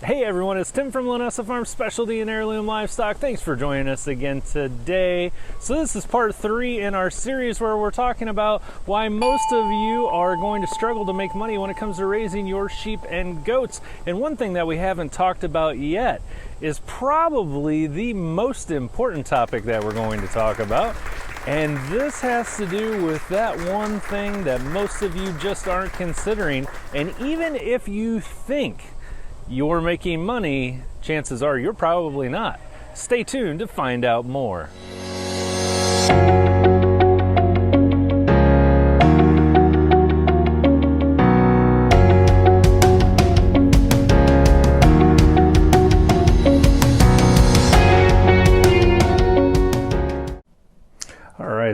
Hey everyone, it's Tim from Linessa Farms Specialty and Heirloom Livestock. Thanks for joining us again today. So this is part 3 in our series where we're talking about why most of you are going to struggle to make money when it comes to raising your sheep and goats. And one thing that we haven't talked about yet is probably the most important topic that we're going to talk about. And this has to do with that one thing that most of you just aren't considering. And even if you think you're making money, chances are you're probably not. Stay tuned to find out more.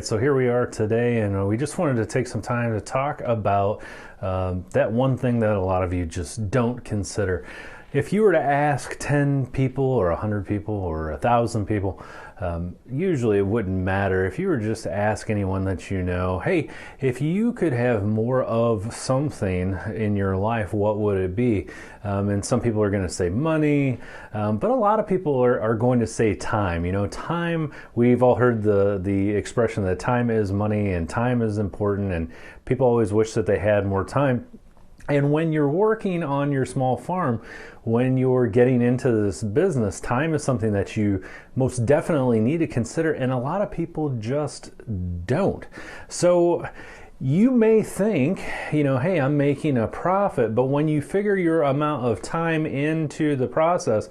So here we are today, and we just wanted to take some time to talk about that one thing that a lot of you just don't consider. If you were to ask 10 people or 100 people or 1,000 people, usually it wouldn't matter. If you were just to ask anyone that you know, hey, if you could have more of something in your life, what would it be? And some people are going to say money, but a lot of people are going to say time. You know, time, we've all heard the expression that time is money and time is important, and people always wish that they had more time. And when you're working on your small farm, when you're getting into this business, time is something that you most definitely need to consider, and a lot of people just don't. So you may think, you know, hey, I'm making a profit, but when you figure your amount of time into the process,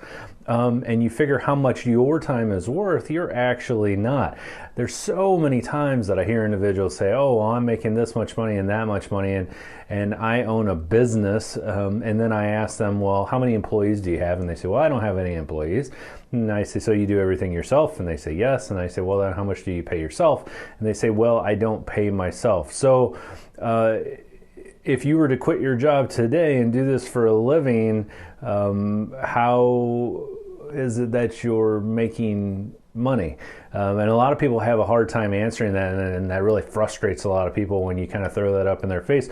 and you figure how much your time is worth, you're actually not. There's so many times that I hear individuals say, oh, well, I'm making this much money and that much money, and I own a business, and then I ask them, well, how many employees do you have? And they say, well, I don't have any employees. And I say, so you do everything yourself? And they say, yes. And I say, well, then how much do you pay yourself? And they say, well, I don't pay myself. So if you were to quit your job today and do this for a living, how is it that you're making money? And a lot of people have a hard time answering that, and that really frustrates a lot of people when you kind of throw that up in their face.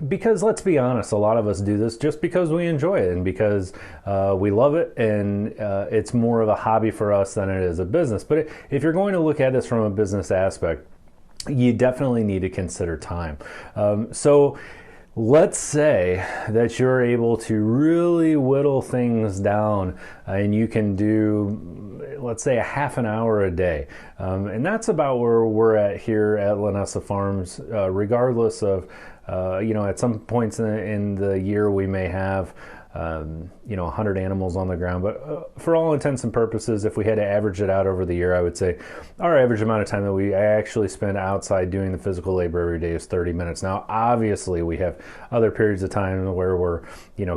Because let's be honest, a lot of us do this just because we enjoy it and because we love it, and it's more of a hobby for us than it is a business. But if you're going to look at this from a business aspect, you definitely need to consider time. So let's say that you're able to really whittle things down, and you can do, let's say, a half an hour a day. And that's about where we're at here at Linessa Farms, regardless of, you know, at some points in the year we may have 100 animals on the ground. But for all intents and purposes, if we had to average it out over the year, I would say our average amount of time that we actually spend outside doing the physical labor every day is 30 minutes. Now, obviously, we have other periods of time where we're,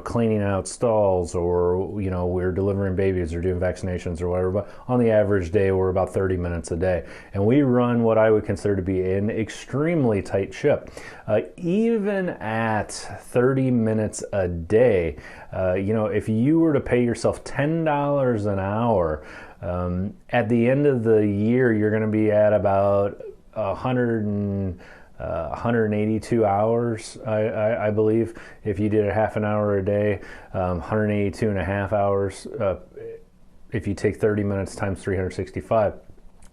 cleaning out stalls, or, we're delivering babies or doing vaccinations or whatever. But on the average day, we're about 30 minutes a day. And we run what I would consider to be an extremely tight ship. Even at 30 minutes a day, if you were to pay yourself $10 an hour, at the end of the year, you're going to be at about 182 hours, I believe. If you did a half an hour a day, 182 and a half hours, if you take 30 minutes times 365.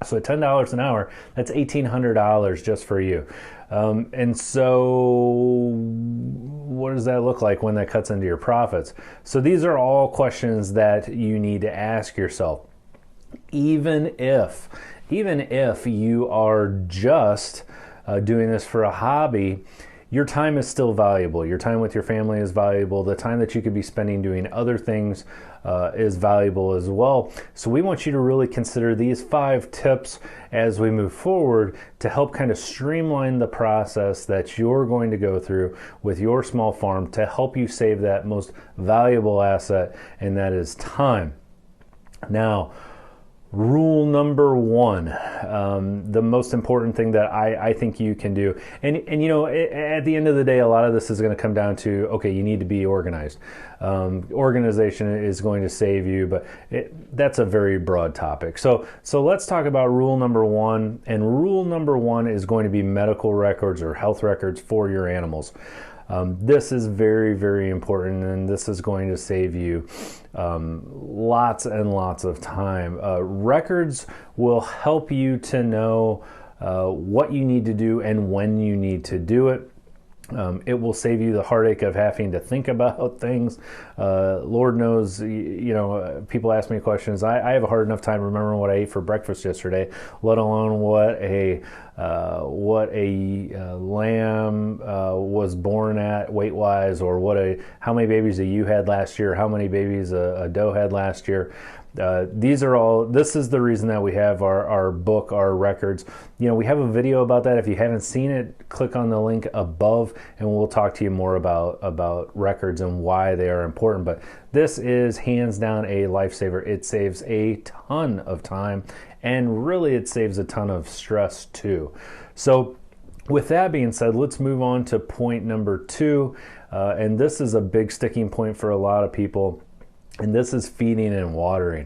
So at $10 an hour, that's $1,800 just for you. And so what does that look like when that cuts into your profits? So these are all questions that you need to ask yourself. Even if you are just doing this for a hobby, your time is still valuable. Your time with your family is valuable. The time that you could be spending doing other things is valuable as well. So we want you to really consider these 5 tips as we move forward to help kind of streamline the process that you're going to go through with your small farm to help you save that most valuable asset, and that is time. Now, rule number 1, the most important thing that I think you can do, and at the end of the day, a lot of this is going to come down to, okay, you need to be organized. Organization is going to save you, but that's a very broad topic. So let's talk about rule number 1, and rule number 1 is going to be medical records or health records for your animals. This is very, very important, and this is going to save you lots and lots of time. Records will help you to know what you need to do and when you need to do it. It will save you the heartache of having to think about things. Lord knows, people ask me questions. I have a hard enough time remembering what I ate for breakfast yesterday, let alone what a lamb was born at weight-wise, or how many babies that you had last year, how many babies a doe had last year. This is the reason that we have our book, our records. We have a video about that. If you haven't seen it, click on the link above and we'll talk to you more about records and why they are important. But this is hands down a lifesaver. It saves a ton of time, and really it saves a ton of stress too. So with that being said, let's move on to point number 2. And this is a big sticking point for a lot of people. And this is feeding and watering.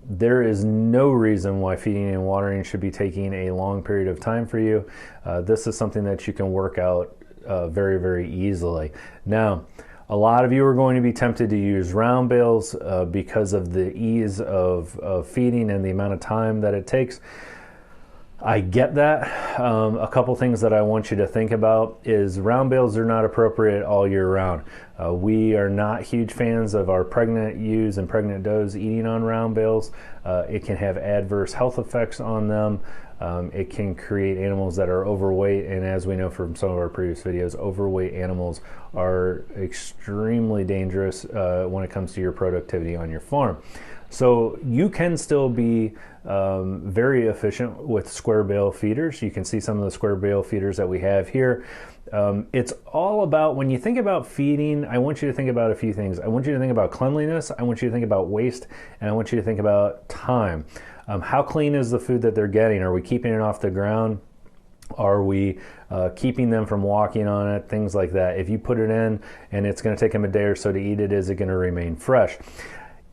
There is no reason why feeding and watering should be taking a long period of time for you. This is something that you can work out very, very easily. Now, a lot of you are going to be tempted to use round bales because of the ease of feeding and the amount of time that it takes. I get that. A couple things that I want you to think about is round bales are not appropriate all year round. We are not huge fans of our pregnant ewes and pregnant does eating on round bales. It can have adverse health effects on them. It can create animals that are overweight, and as we know from some of our previous videos, overweight animals are extremely dangerous when it comes to your productivity on your farm. So you can still be very efficient with square bale feeders. You can see some of the square bale feeders that we have here. It's all about, when you think about feeding, I want you to think about a few things. I want you to think about cleanliness, I want you to think about waste, and I want you to think about time. How clean is the food that they're getting? Are we keeping it off the ground? Are we keeping them from walking on it? Things like that. If you put it in and it's going to take them a day or so to eat it, is it going to remain fresh?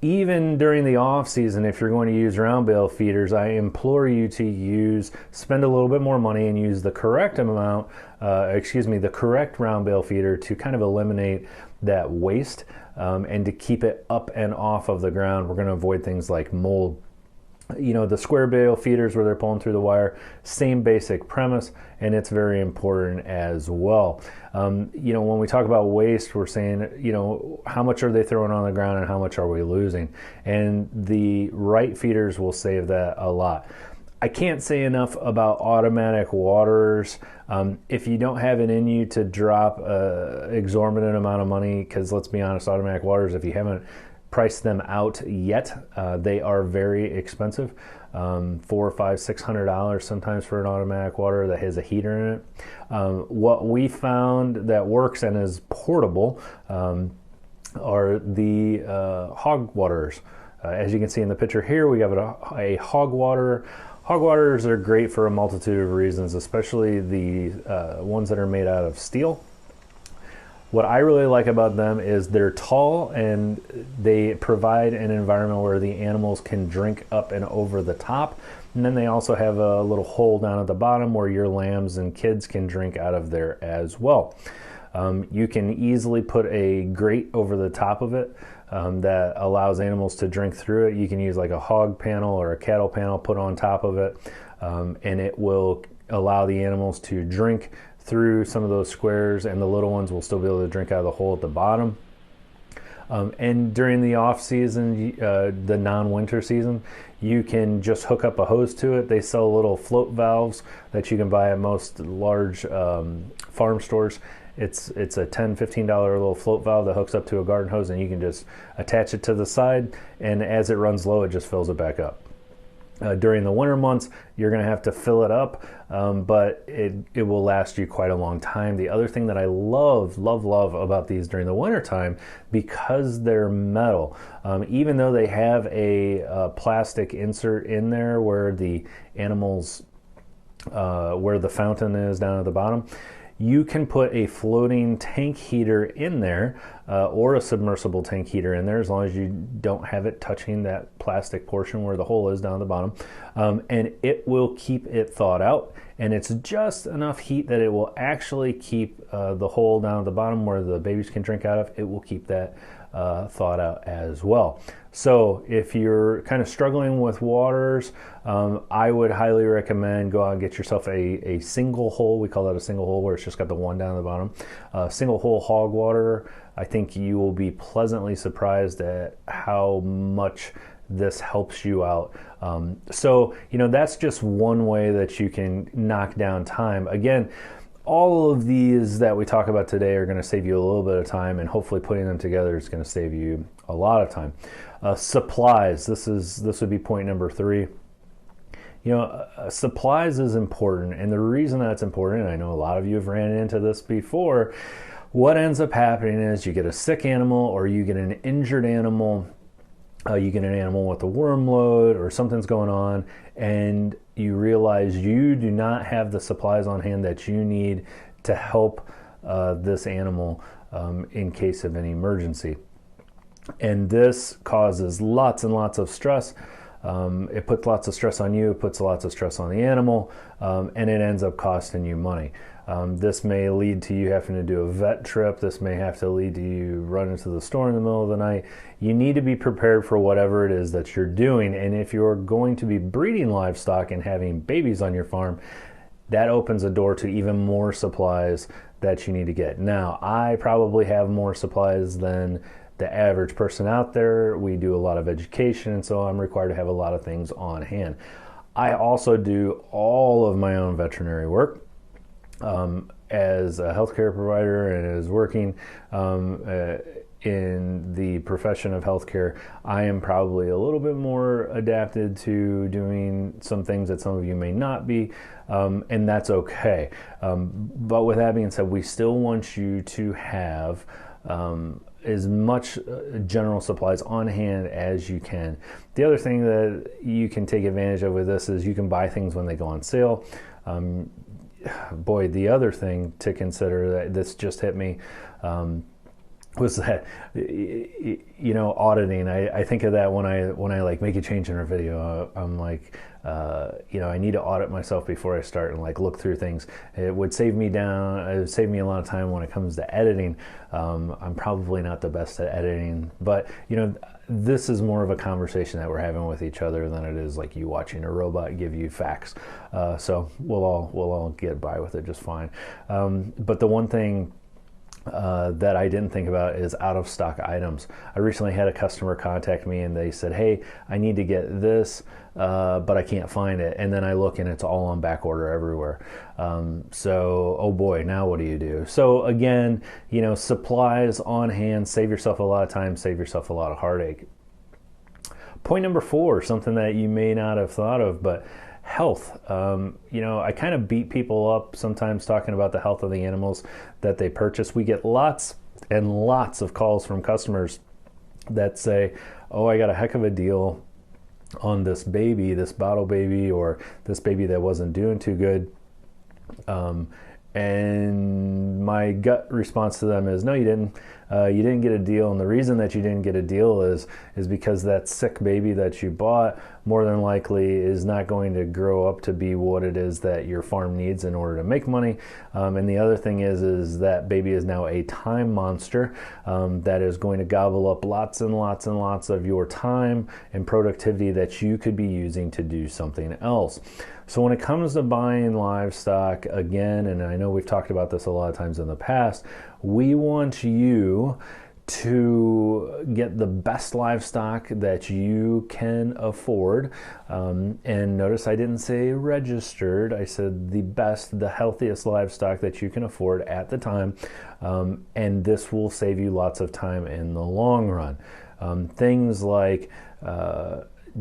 Even during the off season, if you're going to use round bale feeders, I implore you to spend a little bit more money and use the correct amount, the correct round bale feeder to kind of eliminate that waste and to keep it up and off of the ground. We're going to avoid things like mold. The square bale feeders where they're pulling through the wire, same basic premise, and it's very important as well. When we talk about waste, we're saying, how much are they throwing on the ground and how much are we losing? And the right feeders will save that a lot. I can't say enough about automatic waterers. If you don't have it in you to drop an exorbitant amount of money, because let's be honest, automatic waterers, if you haven't price them out yet, they are very expensive, $400, $500, $600 sometimes for an automatic water that has a heater in it. What we found that works and is portable are the hog waterers. As you can see in the picture here, we have a hog waterer. Hog waterers are great for a multitude of reasons, especially the ones that are made out of steel. What I really like about them is they're tall and they provide an environment where the animals can drink up and over the top. And then they also have a little hole down at the bottom where your lambs and kids can drink out of there as well. You can easily put a grate over the top of it that allows animals to drink through it. You can use like a hog panel or a cattle panel put on top of it, and it will allow the animals to drink through some of those squares, and the little ones will still be able to drink out of the hole at the bottom. And during the off season, the non-winter season, you can just hook up a hose to it. They sell little float valves that you can buy at most large farm stores. It's a $10, $15 little float valve that hooks up to a garden hose, and you can just attach it to the side, and as it runs low, it just fills it back up. During the winter months, you're going to have to fill it up, but it will last you quite a long time. The other thing that I love about these during the winter time, because they're metal, even though they have a plastic insert in there where the animals, where the fountain is down at the bottom, you can put a floating tank heater in there or a submersible tank heater in there, as long as you don't have it touching that plastic portion where the hole is down at the bottom, and it will keep it thawed out. And it's just enough heat that it will actually keep the hole down at the bottom where the babies can drink out of. It will keep that thawed out as well. So if you're kind of struggling with waters, I would highly recommend go out and get yourself a single hole. We call that a single hole, where it's just got the one down at the bottom. Single hole hog waterer. I think you will be pleasantly surprised at how much this helps you out. So, you know, that's just one way that you can knock down time. Again, all of these that we talk about today are going to save you a little bit of time, and hopefully putting them together is going to save you a lot of time. Supplies. This would be point number 3. You know, supplies is important, and the reason that's important, and I know a lot of you have ran into this before, what ends up happening is you get a sick animal or you get an injured animal. You get an animal with a worm load or something's going on, and you realize you do not have the supplies on hand that you need to help this animal in case of an emergency. And this causes lots and lots of stress. It puts lots of stress on you, it puts lots of stress on the animal, and it ends up costing you money. This may lead to you having to do a vet trip. This may have to lead to you running to the store in the middle of the night. You need to be prepared for whatever it is that you're doing. And if you're going to be breeding livestock and having babies on your farm, that opens a door to even more supplies that you need to get. Now, I probably have more supplies than the average person out there. We do a lot of education, and so I'm required to have a lot of things on hand. I also do all of my own veterinary work. As a healthcare provider and as working in the profession of healthcare, I am probably a little bit more adapted to doing some things that some of you may not be, and that's okay. But with that being said, we still want you to have as much general supplies on hand as you can. The other thing that you can take advantage of with this is you can buy things when they go on sale. Boy, the other thing to consider that this just hit me was that, you know, auditing. I think of that when I like make a change in a video. I'm like, you know, I need to audit myself before I start and like look through things. It would save me a lot of time when it comes to editing. I'm probably not the best at editing, but you know, this is more of a conversation that we're having with each other than it is like you watching a robot give you facts. So we'll all get by with it just fine. But the one thing that I didn't think about is out of stock items. I recently had a customer contact me and they said, hey, I need to get this, but I can't find it. And then I look and it's all on back order everywhere. So, oh boy, now what do you do? So again, you know, supplies on hand, save yourself a lot of time, save yourself a lot of heartache. Point number 4, something that you may not have thought of, but health. You know, I kind of beat people up sometimes talking about the health of the animals that they purchase. We get lots and lots of calls from customers that say, oh, I got a heck of a deal on this baby, this bottle baby, or this baby that wasn't doing too good. And my gut response to them is, no, you didn't. You didn't get a deal, and the reason that you didn't get a deal is because that sick baby that you bought more than likely is not going to grow up to be what it is that your farm needs in order to make money. And the other thing is that baby is now a time monster that is going to gobble up lots and lots and lots of your time and productivity that you could be using to do something else. So when it comes to buying livestock, again, and I know we've talked about this a lot of times in the past, we want you to get the best livestock that you can afford. And notice I didn't say registered, I said the best, the healthiest livestock that you can afford at the time. And this will save you lots of time in the long run. Things like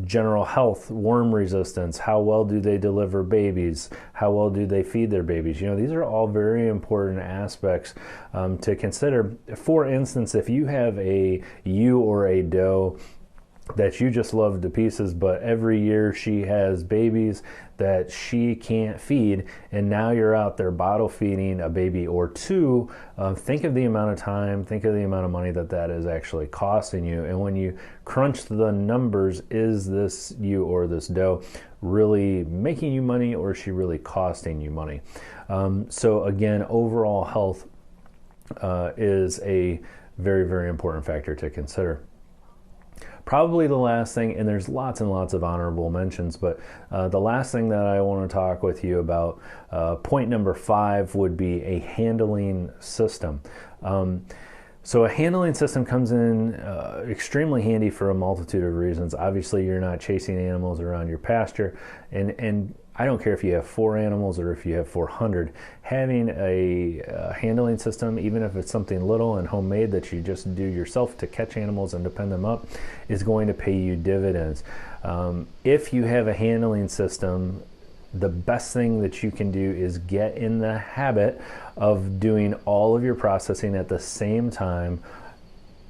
general health, worm resistance, how well do they deliver babies, how well do they feed their babies. You know, these are all very important aspects to consider. For instance, if you have a ewe or a doe that you just love to pieces, but every year she has babies that she can't feed, and now you're out there bottle feeding a baby or two. Think of the amount of time, think of the amount of money that that is actually costing you. And when you crunch the numbers, is this you or this doe really making you money, or is she really costing you money? So again, overall health is a very, very important factor to consider. Probably the last thing, and there's lots and lots of honorable mentions, but the last thing that I want to talk with you about, point number 5, would be a handling system. So a handling system comes in extremely handy for a multitude of reasons. Obviously, you're not chasing animals around your pasture, and I don't care if you have 4 animals or if you have 400, having a handling system, even if it's something little and homemade that you just do yourself to catch animals and to pen them up, is going to pay you dividends. If you have a handling system, the best thing that you can do is get in the habit of doing all of your processing at the same time,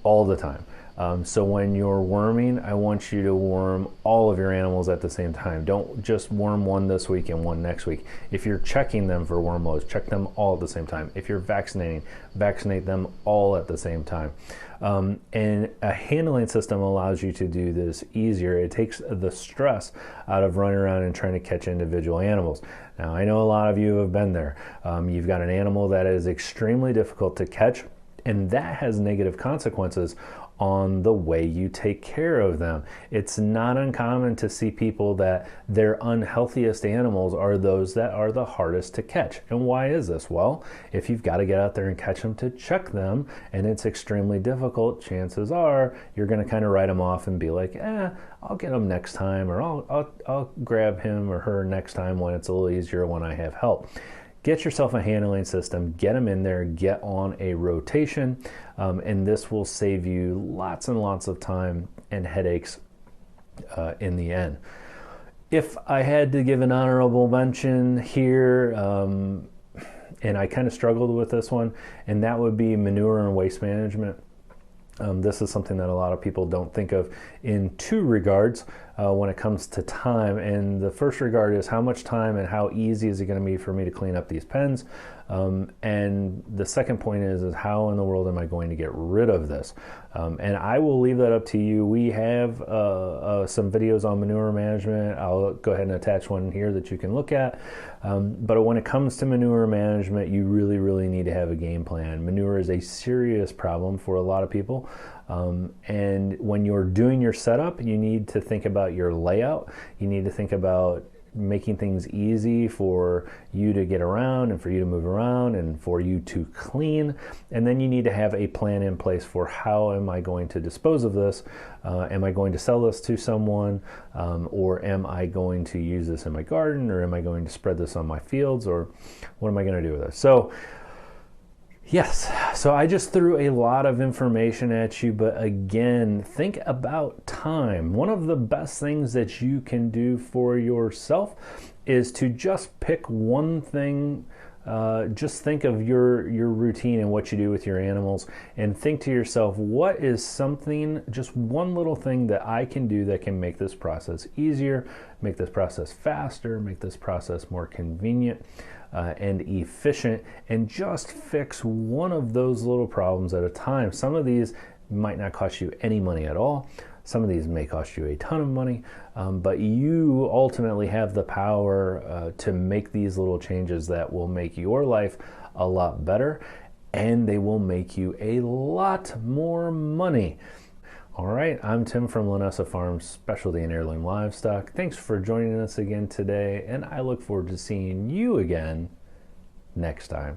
all the time. So when you're worming, I want you to worm all of your animals at the same time. Don't just worm one this week and one next week. If you're checking them for worm loads, check them all at the same time. If you're vaccinating, vaccinate them all at the same time. And a handling system allows you to do this easier. It takes the stress out of running around and trying to catch individual animals. Now, I know a lot of you have been there. You've got an animal that is extremely difficult to catch, and that has negative consequences on the way you take care of them. It's not uncommon to see people that their unhealthiest animals are those that are the hardest to catch. And why is this? Well, if you've got to get out there and catch them to check them, and it's extremely difficult, chances are you're going to kind of write them off and be like, I'll get them next time, or I'll grab him or her next time when it's a little easier, when I have help. Get yourself a handling system, get them in there, get on a rotation, and this will save you lots and lots of time and headaches in the end. If I had to give an honorable mention here, and I kind of struggled with this one, and that would be manure and waste management. This is something that a lot of people don't think of in 2 regards when it comes to time. And the first regard is how much time and how easy is it going to be for me to clean up these pens? And the second point is how in the world am I going to get rid of this? And I will leave that up to you. We have some videos on manure management. I'll go ahead and attach one here that you can look at. But when it comes to manure management, you really, really need to have a game plan. Manure is a serious problem for a lot of people. And when you're doing your setup, you need to think about your layout. You need to think about making things easy for you to get around and for you to move around and for you to clean. And then you need to have a plan in place for how am I going to dispose of this? Am I going to sell this to someone? Or am I going to use this in my garden? Or am I going to spread this on my fields? Or what am I going to do with this? So yes, so I just threw a lot of information at you, but again, think about time. One of the best things that you can do for yourself is to just pick one thing. Just think of your routine and what you do with your animals, and think to yourself, what is something, just one little thing that I can do that can make this process easier, make this process faster, make this process more convenient and efficient, and just fix one of those little problems at a time. Some of these might not cost you any money at all. Some of these may cost you a ton of money, but you ultimately have the power to make these little changes that will make your life a lot better, and they will make you a lot more money. All right, I'm Tim from Linessa Farms, Specialty and Heirloom Livestock. Thanks for joining us again today, and I look forward to seeing you again next time.